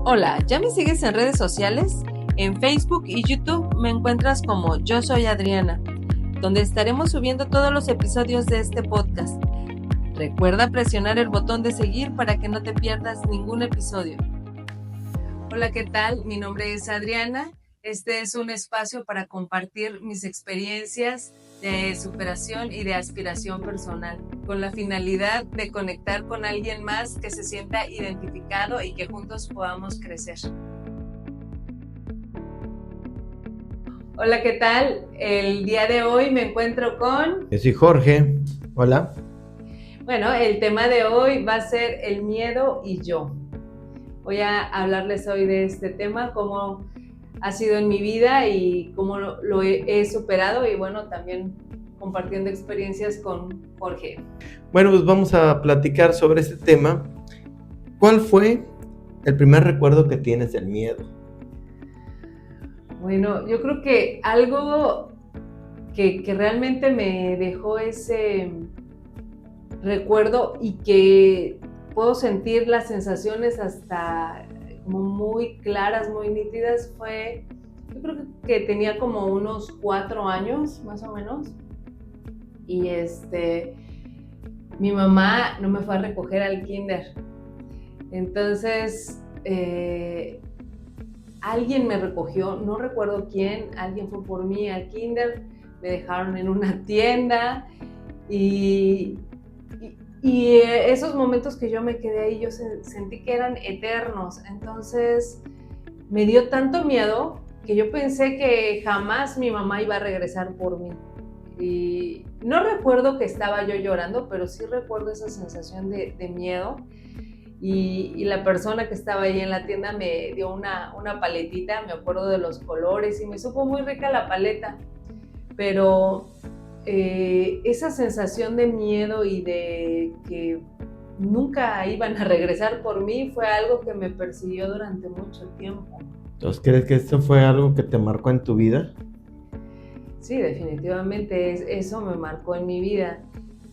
Hola, ¿ya me sigues en redes sociales? En Facebook y YouTube me encuentras como Yo Soy Adriana, donde estaremos subiendo todos los episodios de este podcast. Recuerda presionar el botón de seguir para que no te pierdas ningún episodio. Hola, ¿qué tal? Mi nombre es Adriana. Este es un espacio para compartir mis experiencias de superación y de aspiración personal, con la finalidad de conectar con alguien más que se sienta identificado y que juntos podamos crecer. Hola, ¿qué tal? El día de hoy me encuentro con... Yo soy Jorge. Hola. Bueno, el tema de hoy va a ser el miedo y yo. Voy a hablarles hoy de este tema, cómo ha sido en mi vida y cómo lo he superado, y bueno, también compartiendo experiencias con Jorge. Bueno, pues vamos a platicar sobre este tema. ¿Cuál fue el primer recuerdo que tienes del miedo? Bueno, yo creo que algo que realmente me dejó ese recuerdo y que puedo sentir las sensaciones hasta como muy claras, muy nítidas, fue, yo creo que tenía como unos 4 años más o menos, y mi mamá no me fue a recoger al kinder. Entonces alguien me recogió, no recuerdo quién, alguien fue por mí al kinder, me dejaron en una tienda y esos momentos que yo me quedé ahí, yo sentí que eran eternos. Entonces me dio tanto miedo que yo pensé que jamás mi mamá iba a regresar por mí. Y no recuerdo que estaba yo llorando, pero sí recuerdo esa sensación de miedo. Y la persona que estaba ahí en la tienda me dio una paletita, me acuerdo de los colores y me supo muy rica la paleta. Pero esa sensación de miedo y de que nunca iban a regresar por mí fue algo que me persiguió durante mucho tiempo. Entonces, ¿crees que esto fue algo que te marcó en tu vida? Sí, definitivamente eso me marcó en mi vida.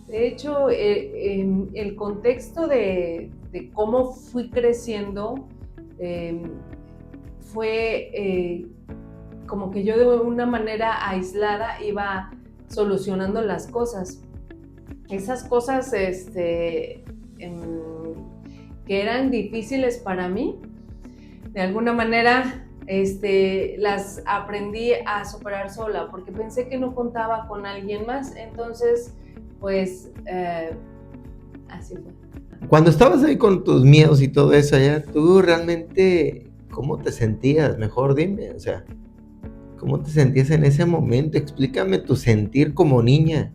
De hecho, en el contexto de cómo fui creciendo, fue como que yo de una manera aislada iba solucionando las cosas. Esas cosas que eran difíciles para mí, de alguna manera las aprendí a superar sola, porque pensé que no contaba con alguien más. Entonces, pues así fue. Cuando estabas ahí con tus miedos y todo eso allá, ¿tú realmente cómo te sentías? Mejor dime, o sea, ¿cómo te sentías en ese momento? Explícame tu sentir como niña.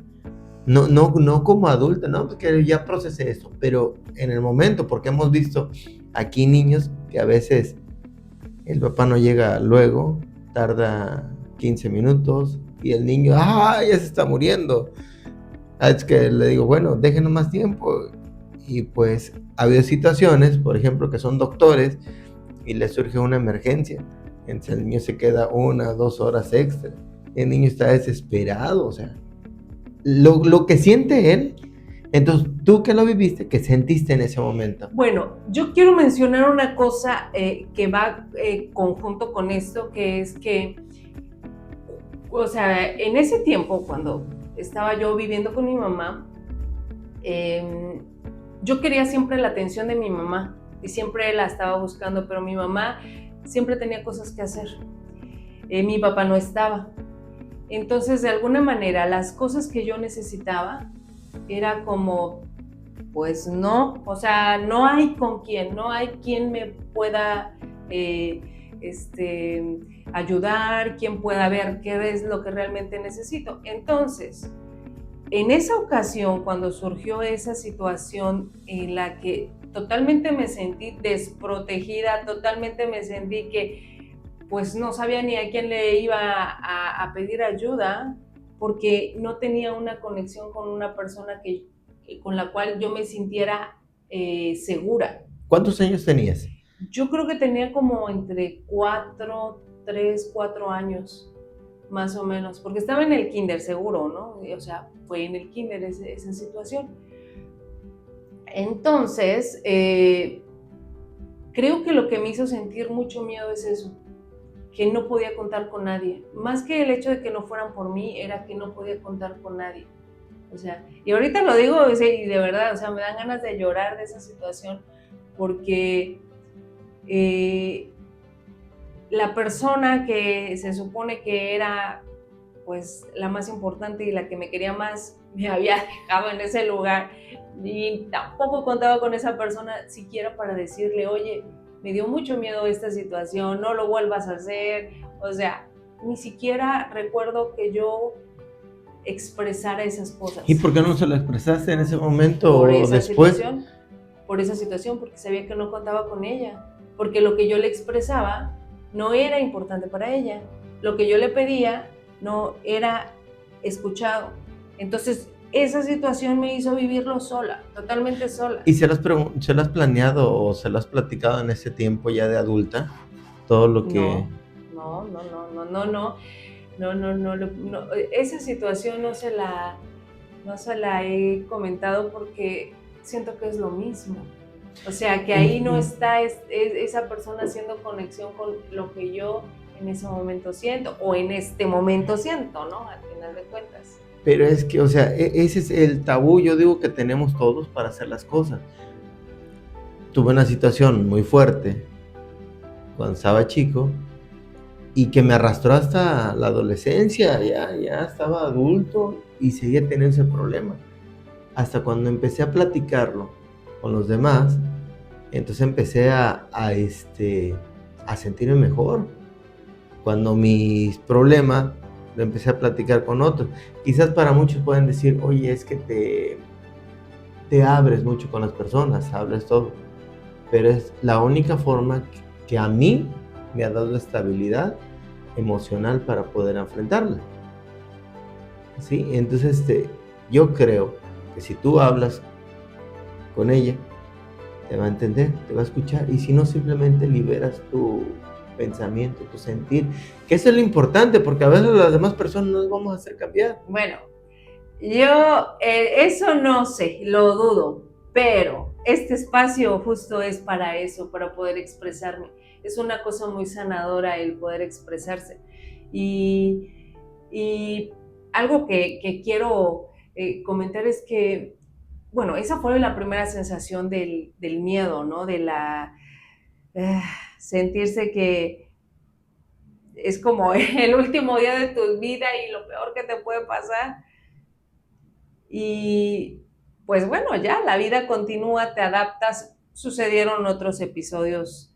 No como adulta, ¿no? Porque ya procesé eso, pero en el momento, porque hemos visto aquí niños que a veces el papá no llega luego, tarda 15 minutos y el niño, ¡ah! Ya se está muriendo. Es que le digo, bueno, déjenos más tiempo. Y pues ha habido situaciones, por ejemplo, que son doctores y les surge una emergencia. Entonces el niño se queda 1 o 2 horas extra. El niño está desesperado, o sea, lo que siente él. Entonces, tú que lo viviste, ¿qué sentiste en ese momento? Bueno, yo quiero mencionar una cosa que va conjunto con esto, que es que, o sea, en ese tiempo, cuando estaba yo viviendo con mi mamá, yo quería siempre la atención de mi mamá y siempre la estaba buscando, pero mi mamá siempre tenía cosas que hacer. Mi papá no estaba. Entonces, de alguna manera, las cosas que yo necesitaba era como, pues no, o sea, no hay con quién, no hay quien me pueda ayudar, quien pueda ver qué es lo que realmente necesito. Entonces, en esa ocasión, cuando surgió esa situación en la que totalmente me sentí desprotegida, totalmente me sentí que pues no sabía ni a quién le iba a pedir ayuda, porque no tenía una conexión con una persona con la cual yo me sintiera segura. ¿Cuántos años tenías? Yo creo que tenía como entre 3, 4 años, más o menos, porque estaba en el kinder seguro, ¿no? O sea, fue en el kinder esa situación. Entonces, creo que lo que me hizo sentir mucho miedo es eso, que no podía contar con nadie. Más que el hecho de que no fueran por mí, era que no podía contar con nadie. O sea, y ahorita lo digo, o sea, y de verdad, o sea, me dan ganas de llorar de esa situación, porque la persona que se supone que era pues la más importante y la que me quería más, me había dejado en ese lugar y tampoco contaba con esa persona siquiera para decirle, oye, me dio mucho miedo esta situación, no lo vuelvas a hacer. O sea, ni siquiera recuerdo que yo expresara esas cosas. ¿Y por qué no se lo expresaste en ese momento Por o esa después? por esa situación, porque sabía que no contaba con ella, porque lo que yo le expresaba no era importante para ella, lo que yo le pedía no era escuchado. Entonces, esa situación me hizo vivirlo sola, totalmente sola. ¿Y se lo has planeado o se lo has platicado en ese tiempo ya de adulta? Todo lo que... No. Esa situación no se la he comentado porque siento que es lo mismo. O sea, que ahí no está esa persona haciendo conexión con lo que yo en ese momento siento, o en este momento siento, ¿no? Al final de cuentas. Pero es que, o sea, ese es el tabú, yo digo, que tenemos todos para hacer las cosas. Tuve una situación muy fuerte cuando estaba chico y que me arrastró hasta la adolescencia, ya estaba adulto y seguía teniendo ese problema. Hasta cuando empecé a platicarlo con los demás, entonces empecé a sentirme mejor. Cuando mis problemas lo empecé a platicar con otros. Quizás para muchos pueden decir, oye, es que te abres mucho con las personas, hablas todo. Pero es la única forma que a mí me ha dado estabilidad emocional para poder enfrentarla. ¿Sí? Entonces, yo creo que si tú hablas con ella, te va a entender, te va a escuchar, y si no, simplemente liberas tu pensamiento, tu sentir, que eso es lo importante, porque a veces las demás personas no nos vamos a hacer cambiar. Bueno, yo eso no sé, lo dudo, pero este espacio justo es para eso, para poder expresarme. Es una cosa muy sanadora el poder expresarse. Y algo que quiero comentar es que, bueno, esa fue la primera sensación del miedo, ¿no? De sentirse que es como el último día de tu vida y lo peor que te puede pasar. Y pues bueno, ya la vida continúa, te adaptas. Sucedieron otros episodios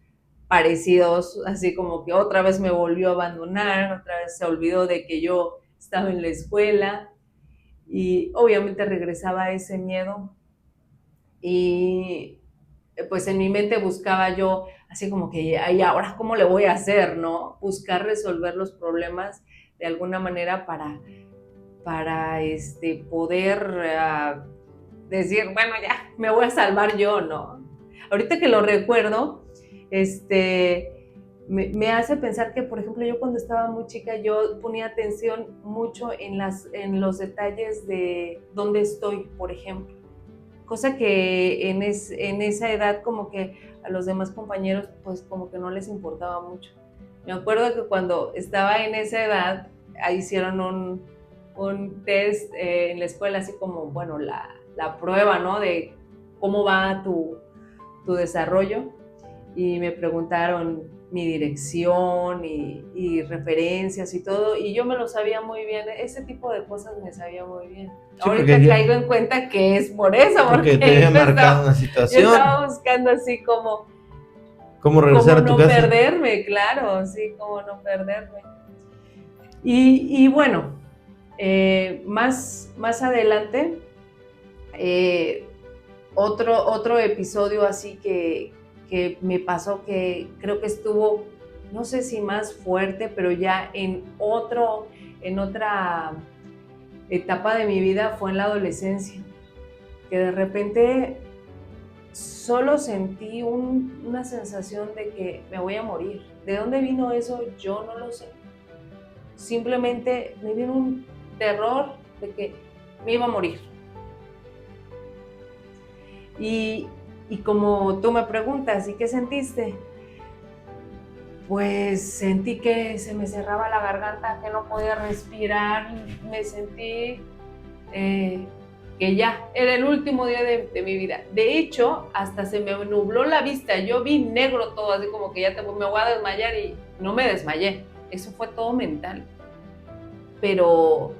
parecidos, así como que otra vez me volvió a abandonar, otra vez se olvidó de que yo estaba en la escuela y obviamente regresaba ese miedo y pues en mi mente buscaba yo así como que, ¿y ahora cómo le voy a hacer, no? Buscar resolver los problemas de alguna manera para poder decir, bueno, ya, me voy a salvar yo, ¿no? Ahorita que lo recuerdo, me hace pensar que, por ejemplo, yo cuando estaba muy chica, yo ponía atención mucho en los detalles de dónde estoy, por ejemplo. Cosa que en esa edad como que a los demás compañeros pues como que no les importaba mucho. Me acuerdo que cuando estaba en esa edad, hicieron un test en la escuela, así como, bueno, la prueba, ¿no? De cómo va tu desarrollo. Y me preguntaron mi dirección y referencias y todo, y yo me lo sabía muy bien, ese tipo de cosas me sabía muy bien. Sí, ahorita caigo en cuenta que es por eso, porque te había marcado una situación. Yo estaba buscando así como ¿Cómo regresar a tu casa? Cómo no perderme, claro, sí, cómo no perderme. Y bueno, más adelante, otro episodio así que me pasó, que creo que estuvo, no sé si más fuerte, pero ya en otra etapa de mi vida, fue en la adolescencia, que de repente solo sentí una sensación de que me voy a morir. ¿De dónde vino eso? Yo no lo sé. Simplemente me vino un terror de que me iba a morir. Y Y como tú me preguntas, ¿y qué sentiste? Pues sentí que se me cerraba la garganta, que no podía respirar, me sentí que ya era el último día de mi vida. De hecho, hasta se me nubló la vista, yo vi negro todo, así como que me voy a desmayar y no me desmayé. Eso fue todo mental. Pero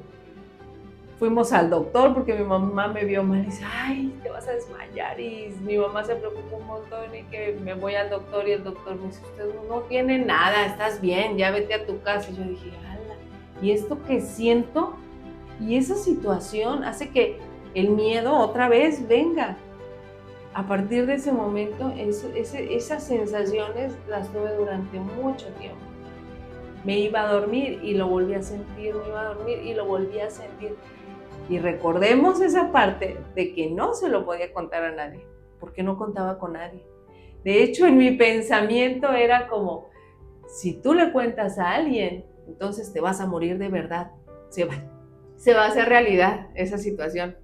fuimos al doctor porque mi mamá me vio mal y dice, ay, te vas a desmayar. Y mi mamá se preocupó un montón y que me voy al doctor y el doctor me dice, usted no tiene nada, estás bien, ya vete a tu casa. Y yo dije, ala, y esto que siento y esa situación hace que el miedo otra vez venga. A partir de ese momento, esas sensaciones las tuve durante mucho tiempo. Me iba a dormir y lo volví a sentir, me iba a dormir y lo volví a sentir. Y recordemos esa parte de que no se lo podía contar a nadie, porque no contaba con nadie. De hecho, en mi pensamiento era como, si tú le cuentas a alguien, entonces te vas a morir de verdad. Se va a hacer realidad esa situación.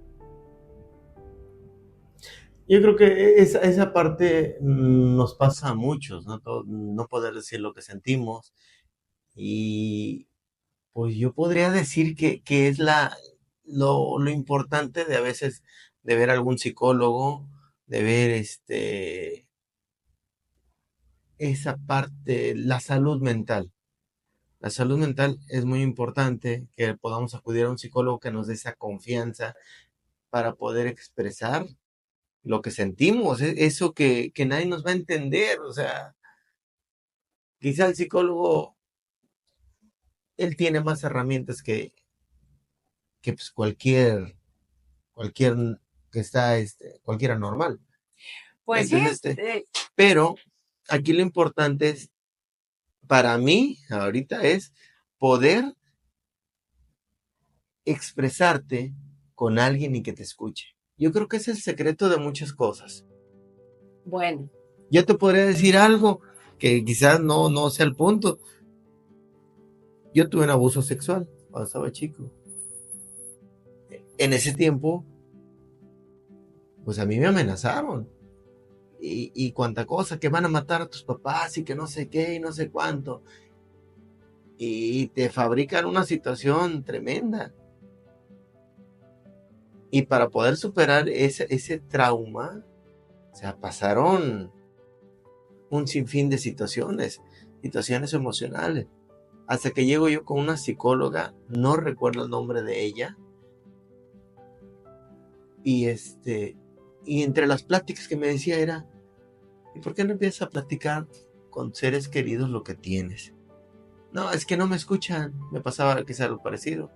Yo creo que esa parte nos pasa a muchos, ¿no? No poder decir lo que sentimos. Y pues yo podría decir que es lo importante de a veces de ver algún psicólogo, de ver esa parte, la salud mental. La salud mental es muy importante que podamos acudir a un psicólogo que nos dé esa confianza para poder expresar lo que sentimos, eso que nadie nos va a entender. O sea, quizá el psicólogo, él tiene más herramientas que pues, cualquier que está, cualquiera normal. Pues sí, Entonces, pero aquí lo importante es, para mí, ahorita es poder expresarte con alguien y que te escuche. Yo creo que es el secreto de muchas cosas. bueno. Yo te podría decir algo que quizás no sea el punto. Yo tuve un abuso sexual cuando estaba chico. En ese tiempo, pues a mí me amenazaron. Y cuánta cosa, que van a matar a tus papás y que no sé qué y no sé cuánto. Y te fabrican una situación tremenda. Y para poder superar ese trauma, o sea, pasaron un sinfín de situaciones emocionales. Hasta que llego yo con una psicóloga, no recuerdo el nombre de ella, y y entre las pláticas que me decía era, ¿y por qué no empiezas a platicar con seres queridos lo que tienes? No, es que no me escuchan. Me pasaba quizá algo parecido.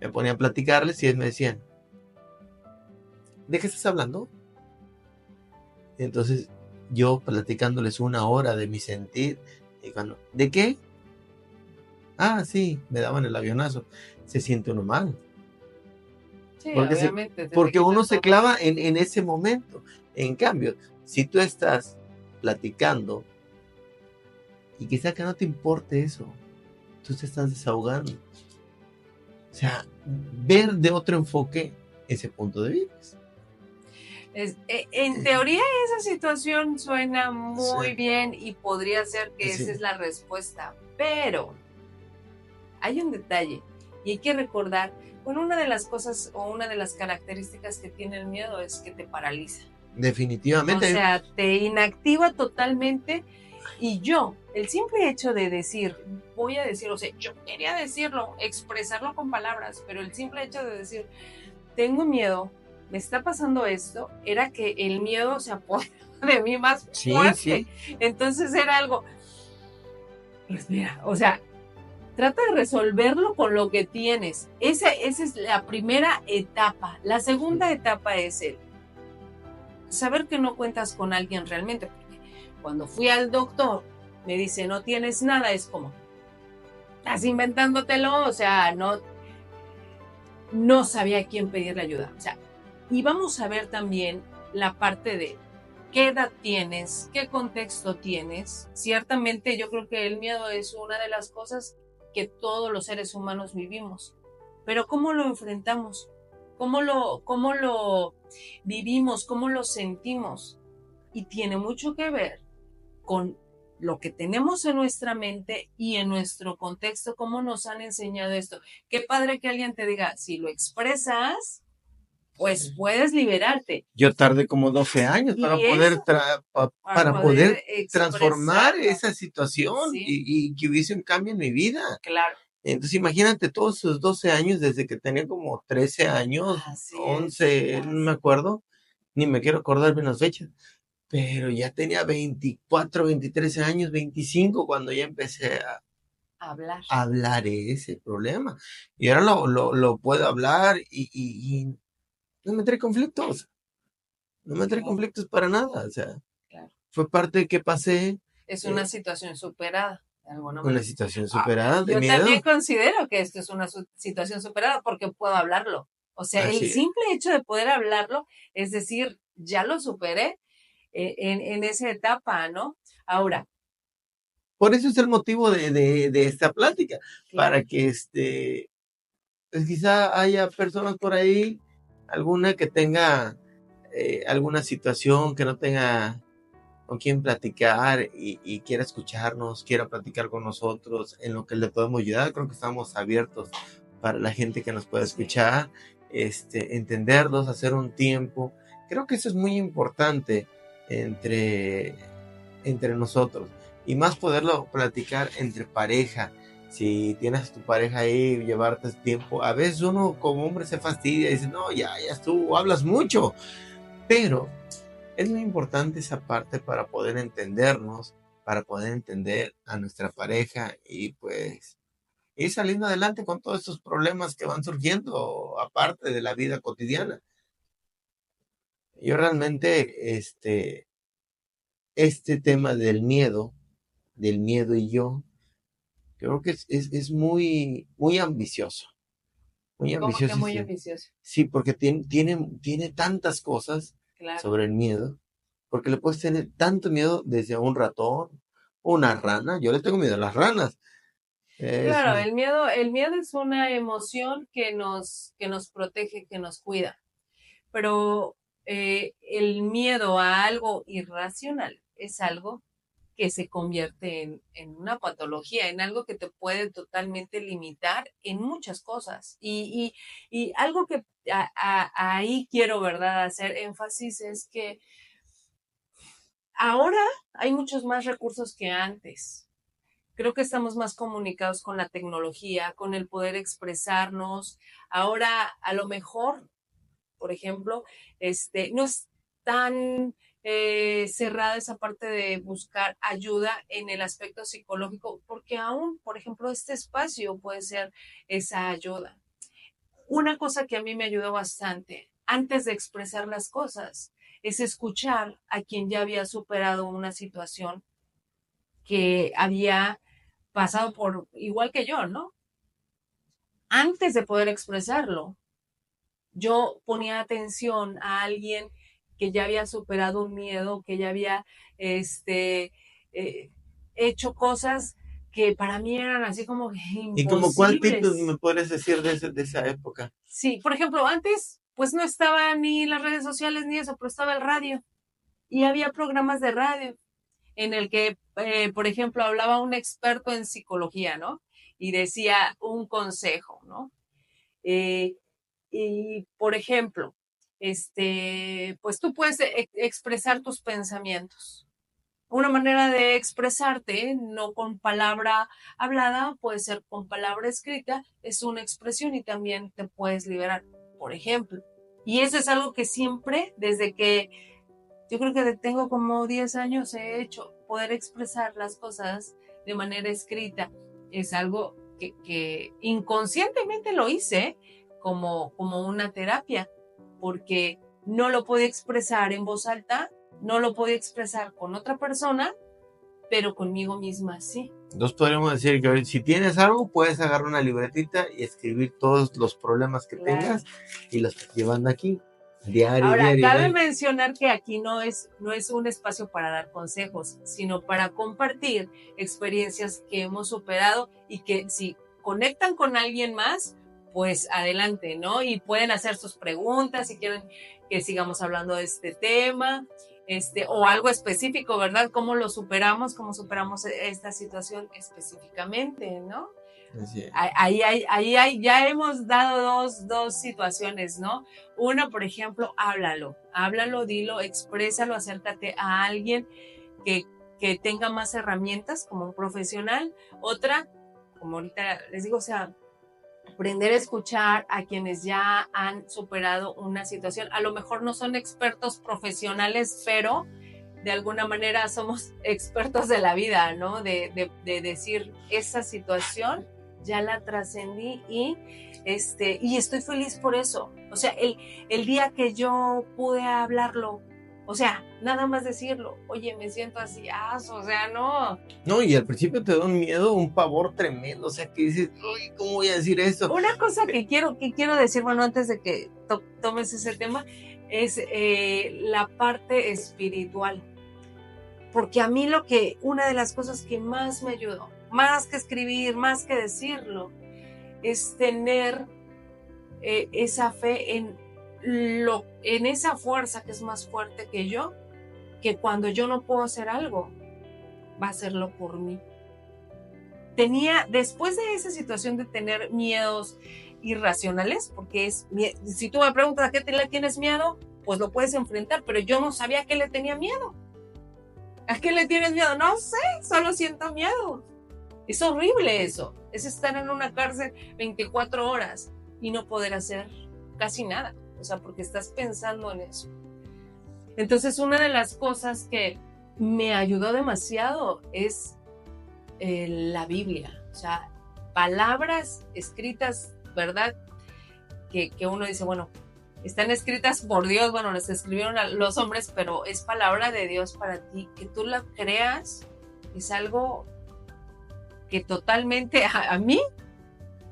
Me ponía a platicarles y ellos me decían, ¿de qué estás hablando? Y entonces yo platicándoles una hora de mi sentir, y cuando, ¿de qué? Ah, sí, me daban el avionazo. Se siente uno mal. Sí, Porque, obviamente. porque uno se clava en ese momento. En cambio, si tú estás platicando y quizá que no te importe eso, tú te estás desahogando. O sea, ver de otro enfoque ese punto de vista. En teoría esa situación suena muy Sí. bien y podría ser que Sí. esa es la respuesta, pero hay un detalle y hay que recordar, bueno, una de las cosas o una de las características que tiene el miedo es que te paraliza. Definitivamente. O sea, te inactiva totalmente y el simple hecho de decir, voy a decir, o sea, yo quería decirlo, expresarlo con palabras, pero el simple hecho de decir, tengo miedo, me está pasando esto, era que el miedo se apoderó de mí más fuerte. Sí. Entonces era algo, respira, o sea, trata de resolverlo con lo que tienes. Esa es la primera etapa. La segunda etapa es el saber que no cuentas con alguien realmente. Porque cuando fui al doctor, me dice, no tienes nada, es como, estás inventándotelo, o sea, no sabía a quién pedirle ayuda. O sea, y vamos a ver también la parte de qué edad tienes, qué contexto tienes. Ciertamente yo creo que el miedo es una de las cosas que todos los seres humanos vivimos, pero ¿cómo lo enfrentamos? ¿Cómo lo vivimos? ¿Cómo lo sentimos? Y tiene mucho que ver con lo que tenemos en nuestra mente y en nuestro contexto, cómo nos han enseñado esto. Qué padre que alguien te diga, si lo expresas, pues puedes liberarte. Yo tardé como 12 años Y para eso, para poder transformar expresarlo. esa situación Sí, y que hubiese un cambio en mi vida. claro. Entonces imagínate todos esos 12 años desde que tenía como 13 años, Así 11, no me acuerdo, ni me quiero acordar bien las fechas, pero ya tenía 24, 23 años, 25 cuando ya empecé hablar. a hablar ese problema. Y ahora lo puedo hablar y no me trae conflictos, no me trae Claro, conflictos para nada, o sea, claro. fue parte de que pasé Es una eh, situación superada, de alguna una manera. situación Ah, superada de yo también miedo. considero que esto es una situación superada porque puedo hablarlo. O sea, el Así es. simple hecho de poder hablarlo, es decir, ya lo superé en esa etapa, ¿no? Ahora, Por eso es el motivo de esta plática, claro, para que pues quizá haya personas por ahí, alguna que tenga alguna situación, que no tenga con quién platicar y quiera escucharnos, quiera platicar con nosotros, en lo que le podemos ayudar. Creo que estamos abiertos para la gente que nos pueda sí, escuchar, entenderlos, hacer un tiempo. Creo que eso es muy importante entre, entre nosotros y más poderlo platicar entre pareja. Si tienes a tu pareja ahí, llevarte tiempo, a veces uno como hombre se fastidia y dice, no, ya estuvo, hablas mucho, pero es muy importante esa parte para poder entendernos, para poder entender a nuestra pareja y pues ir saliendo adelante con todos estos problemas que van surgiendo aparte de la vida cotidiana. Yo realmente, este tema del miedo y yo, creo que es muy, muy ambicioso, muy como que ambicioso. muy Sí, ambicioso, sí, porque tiene tantas cosas claro. sobre el miedo, porque le puedes tener tanto miedo desde un ratón, una rana. Yo le tengo miedo a las ranas. Es, Claro, el miedo es una emoción que nos protege, que nos cuida, pero el miedo a algo irracional es algo que se convierte en una patología, en algo que te puede totalmente limitar en muchas cosas. Y algo que ahí quiero, ¿verdad?, hacer énfasis es que ahora hay muchos más recursos que antes. Creo que estamos más comunicados con la tecnología, con el poder expresarnos. Ahora, a lo mejor, por ejemplo, no es tan cerrada esa parte de buscar ayuda en el aspecto psicológico, porque aún, por ejemplo, este espacio puede ser esa ayuda. Una cosa que a mí me ayudó bastante antes de expresar las cosas es escuchar a quien ya había superado una situación que había pasado por igual que yo, ¿no? Antes de poder expresarlo, yo ponía atención a alguien que ya había superado un miedo, que ya había este, eh, hecho cosas que para mí eran así como ¿Y como cuál tip me imposibles. podrías decir de esa época? Sí, por ejemplo, antes pues no estaba ni las redes sociales ni eso, pero estaba el radio y había programas de radio en el que, por ejemplo, hablaba un experto en psicología, ¿no? Y decía un consejo, ¿no? Eh, y, por ejemplo, pues tú puedes expresar tus pensamientos. Una manera de expresarte, no con palabra hablada, puede ser con palabra escrita, es una expresión y también te puedes liberar, por ejemplo. Y eso es algo que siempre, desde que yo creo que tengo como 10 años, he hecho, poder expresar las cosas de manera escrita. Es algo que inconscientemente lo hice como una terapia, porque no lo podía expresar en voz alta, no lo podía expresar con otra persona, pero conmigo misma sí. Entonces podríamos decir que si tienes algo, puedes agarrar una libretita y escribir todos los problemas que Claro. tengas y los estás llevando aquí, diario, Ahora, diario, cabe diario. mencionar que aquí no es un espacio para dar consejos, sino para compartir experiencias que hemos superado y que si conectan con alguien más, pues adelante, ¿no? Y pueden hacer sus preguntas si quieren que sigamos hablando de este tema. o algo específico, ¿verdad? ¿Cómo lo superamos? ¿Cómo superamos esta situación específicamente, ¿no? Así es. Ahí ya hemos dado dos situaciones, ¿no? Una, por ejemplo, háblalo, dilo, exprésalo, acércate a alguien que tenga más herramientas como un profesional. Otra, como ahorita les digo, o sea, aprender a escuchar a quienes ya han superado una situación. A lo mejor no son expertos profesionales, pero de alguna manera somos expertos de la vida, ¿no? De decir, esa situación ya la trascendí y estoy feliz por eso. O sea, el día que yo pude hablarlo, o sea, nada más decirlo, oye, me siento así, o sea, no. No, y al principio te da un miedo, un pavor tremendo, o sea, que dices, uy, ¿cómo voy a decir eso? Una cosa que quiero decir, bueno, antes de que tomes ese tema, es la parte espiritual. Porque a mí una de las cosas que más me ayudó, más que escribir, más que decirlo, es tener esa fe en esa fuerza que es más fuerte que yo, que cuando yo no puedo hacer algo, va a hacerlo por mí. Después de esa situación de tener miedos irracionales, porque si tú me preguntas a qué le tienes miedo, pues lo puedes enfrentar, pero yo no sabía a qué le tenía miedo. ¿A qué le tienes miedo? No sé, solo siento miedo. Es horrible eso. Es estar en una cárcel 24 horas y no poder hacer casi nada. O sea, porque estás pensando en eso. Entonces, una de las cosas que me ayudó demasiado es la Biblia. O sea, palabras escritas, ¿verdad? Que uno dice, bueno, están escritas por Dios, bueno, las escribieron los hombres, pero es palabra de Dios para ti. Que tú la creas es algo que totalmente a mí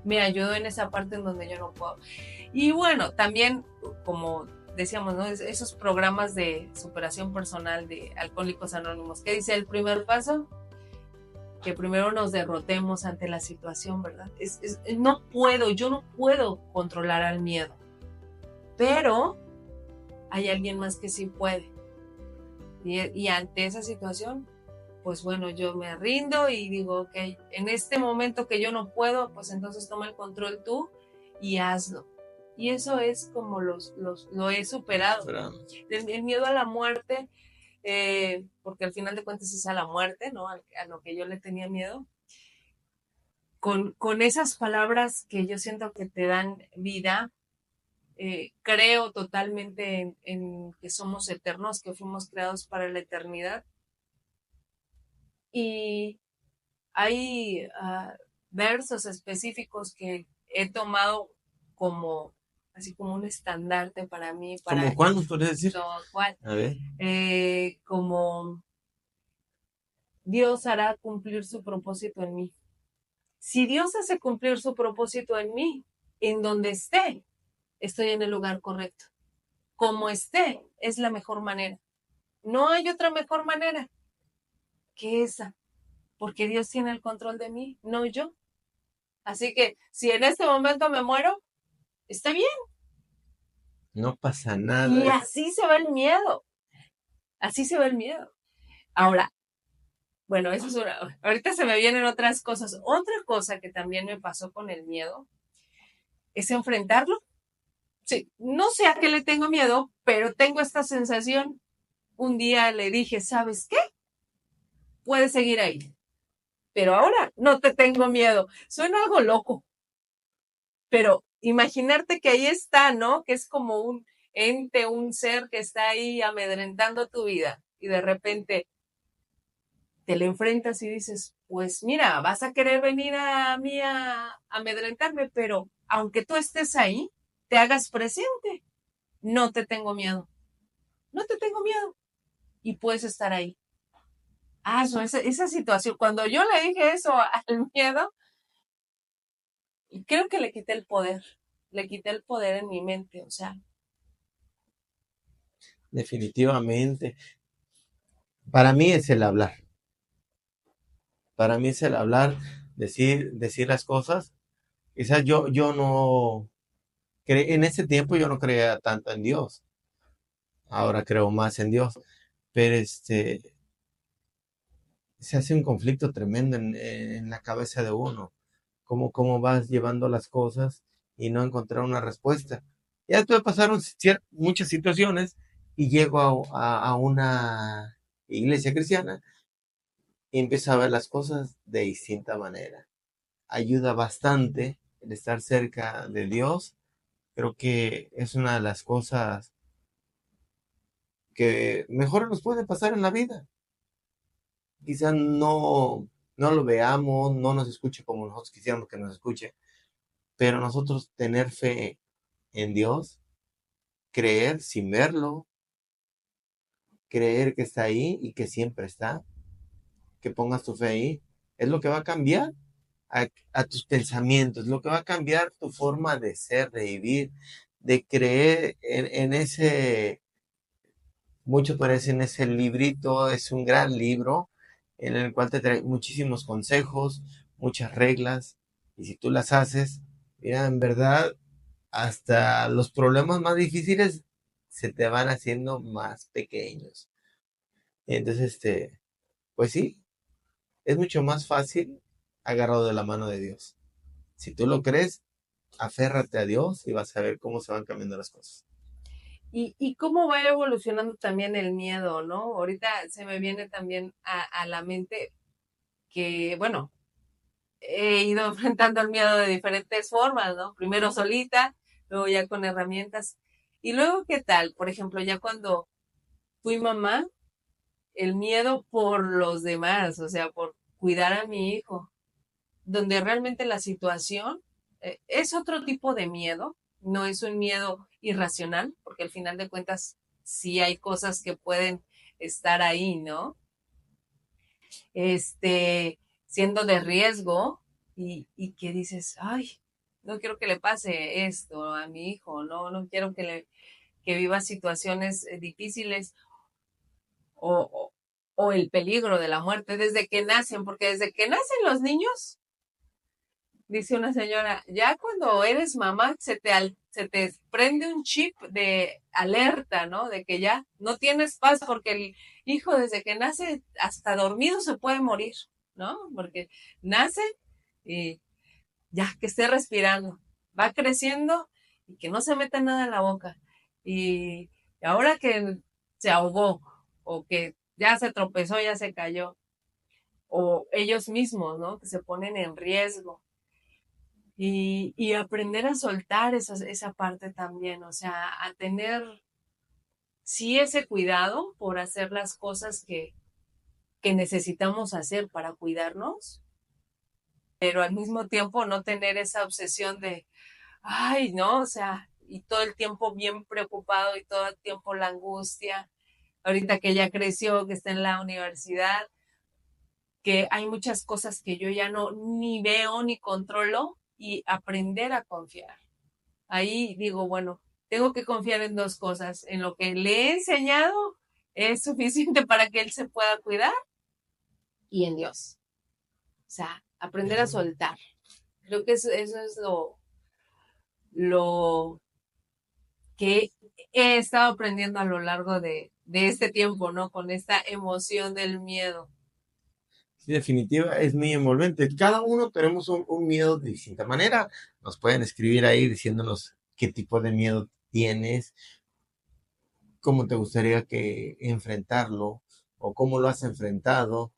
me ayudó en esa parte en donde yo no puedo. Y bueno, también, como decíamos, ¿no? Esos programas de superación personal de Alcohólicos Anónimos. ¿Qué dice el primer paso? Que primero nos derrotemos ante la situación, ¿verdad? Yo no puedo controlar al miedo, pero hay alguien más que sí puede. Y ante esa situación, pues bueno, yo me rindo y digo, ok, en este momento que yo no puedo, pues entonces toma el control tú y hazlo. Y eso es como lo he superado. El miedo a la muerte, porque al final de cuentas es a la muerte, ¿no? A lo que yo le tenía miedo. Con esas palabras que yo siento que te dan vida, creo totalmente en que somos eternos, que fuimos creados para la eternidad. Y hay versos específicos que he tomado así como un estandarte para mí. ¿Cómo cuál nos podrías decir? ¿Cuál? A ver. Como Dios hará cumplir su propósito en mí. Si Dios hace cumplir su propósito en mí, en donde esté, estoy en el lugar correcto. Como esté, es la mejor manera. No hay otra mejor manera que esa, porque Dios tiene el control de mí, no yo. Así que si en este momento me muero, está bien. No pasa nada. Y así se va el miedo. Así se va el miedo. Ahora, bueno, eso es ahorita se me vienen otras cosas. Otra cosa que también me pasó con el miedo es enfrentarlo. Sí, no sé a qué le tengo miedo, pero tengo esta sensación. Un día le dije, ¿sabes qué? Puedes seguir ahí. Pero ahora no te tengo miedo. Suena algo loco. Pero imaginarte que ahí está, ¿no? Que es como un ente, un ser que está ahí amedrentando tu vida. Y de repente te le enfrentas y dices, pues mira, vas a querer venir a mí a amedrentarme, pero aunque tú estés ahí, te hagas presente. No te tengo miedo. No te tengo miedo. Y puedes estar ahí. Esa situación, cuando yo le dije eso al miedo, creo que le quité el poder en mi mente, o sea. Definitivamente. Para mí es el hablar. Para mí es el hablar, decir las cosas. Quizás yo no, en ese tiempo yo no creía tanto en Dios. Ahora creo más en Dios. pero se hace un conflicto tremendo en la cabeza de uno. Cómo vas llevando las cosas y no encontrar una respuesta. Ya después pasaron muchas situaciones y llego a una iglesia cristiana y empiezo a ver las cosas de distinta manera. Ayuda bastante el estar cerca de Dios. Creo que es una de las cosas que mejor nos puede pasar en la vida. Quizás no lo veamos, no nos escuche como nosotros quisiéramos que nos escuche, pero nosotros tener fe en Dios, creer sin verlo, creer que está ahí y que siempre está, que pongas tu fe ahí, es lo que va a cambiar a tus pensamientos, lo que va a cambiar tu forma de ser, de vivir, de creer en ese, mucho parece en ese librito, es un gran libro en el cual te trae muchísimos consejos, muchas reglas, y si tú las haces, mira, en verdad, hasta los problemas más difíciles se te van haciendo más pequeños. Entonces, pues sí, es mucho más fácil agarrado de la mano de Dios. Si tú lo crees, aférrate a Dios y vas a ver cómo se van cambiando las cosas. Y cómo va evolucionando también el miedo, ¿no? Ahorita se me viene también a la mente que, bueno, he ido enfrentando el miedo de diferentes formas, ¿no? Primero solita, luego ya con herramientas. Y luego, ¿qué tal? Por ejemplo, ya cuando fui mamá, el miedo por los demás, o sea, por cuidar a mi hijo, donde realmente la situación es otro tipo de miedo, no es un miedo irracional, porque al final de cuentas sí hay cosas que pueden estar ahí, ¿no? Siendo de riesgo y que dices, ay, no quiero que le pase esto a mi hijo, no quiero que viva situaciones difíciles o, o el peligro de la muerte desde que nacen, porque desde que nacen los niños, dice una señora, ya cuando eres mamá se te prende un chip de alerta, ¿no? De que ya no tienes paz porque el hijo desde que nace hasta dormido se puede morir, ¿no? Porque nace y ya que esté respirando, va creciendo y que no se meta nada en la boca. Y ahora que se ahogó o que ya se tropezó, ya se cayó, o ellos mismos, ¿no? Que se ponen en riesgo y aprender a soltar esa parte también, o sea, a tener sí ese cuidado por hacer las cosas que necesitamos hacer para cuidarnos, pero al mismo tiempo no tener esa obsesión de, ay, no, o sea, y todo el tiempo bien preocupado y todo el tiempo la angustia. Ahorita que ya creció, que está en la universidad, que hay muchas cosas que yo ya no ni veo ni controlo y aprender a confiar. Ahí digo, bueno, tengo que confiar en dos cosas. En lo que le he enseñado es suficiente para que él se pueda cuidar y en Dios. O sea, aprender a soltar. Creo que eso es lo que he estado aprendiendo a lo largo de este tiempo, ¿no? Con esta emoción del miedo. Sí, definitiva, es muy envolvente. Cada uno tenemos un miedo de distinta manera. Nos pueden escribir ahí diciéndonos qué tipo de miedo tienes, cómo te gustaría que enfrentarlo o cómo lo has enfrentado.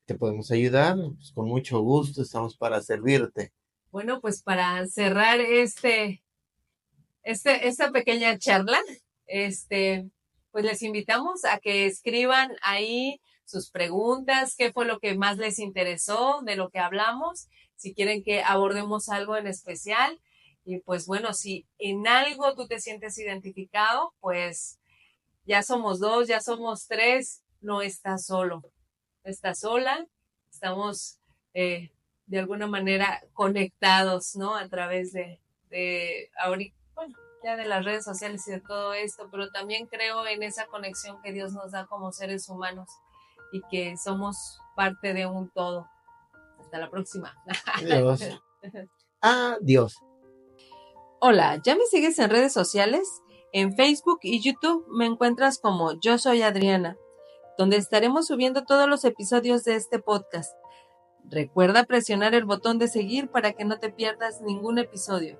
Te podemos ayudar, pues, con mucho gusto, estamos para servirte. Bueno, pues para cerrar esta pequeña charla, pues les invitamos a que escriban ahí sus preguntas, qué fue lo que más les interesó de lo que hablamos, si quieren que abordemos algo en especial. Y pues bueno, si en algo tú te sientes identificado, pues ya somos dos, ya somos tres, no estás solo, no estás sola, estamos de alguna manera conectados, ¿no? A través de ahorita, bueno, ya de las redes sociales y de todo esto, pero también creo en esa conexión que Dios nos da como seres humanos y que somos parte de un todo. Hasta la próxima. Adiós. Adiós. Hola, ¿ya me sigues en redes sociales? En Facebook y YouTube me encuentras como Yo Soy Adriana, donde estaremos subiendo todos los episodios de este podcast. Recuerda presionar el botón de seguir para que no te pierdas ningún episodio.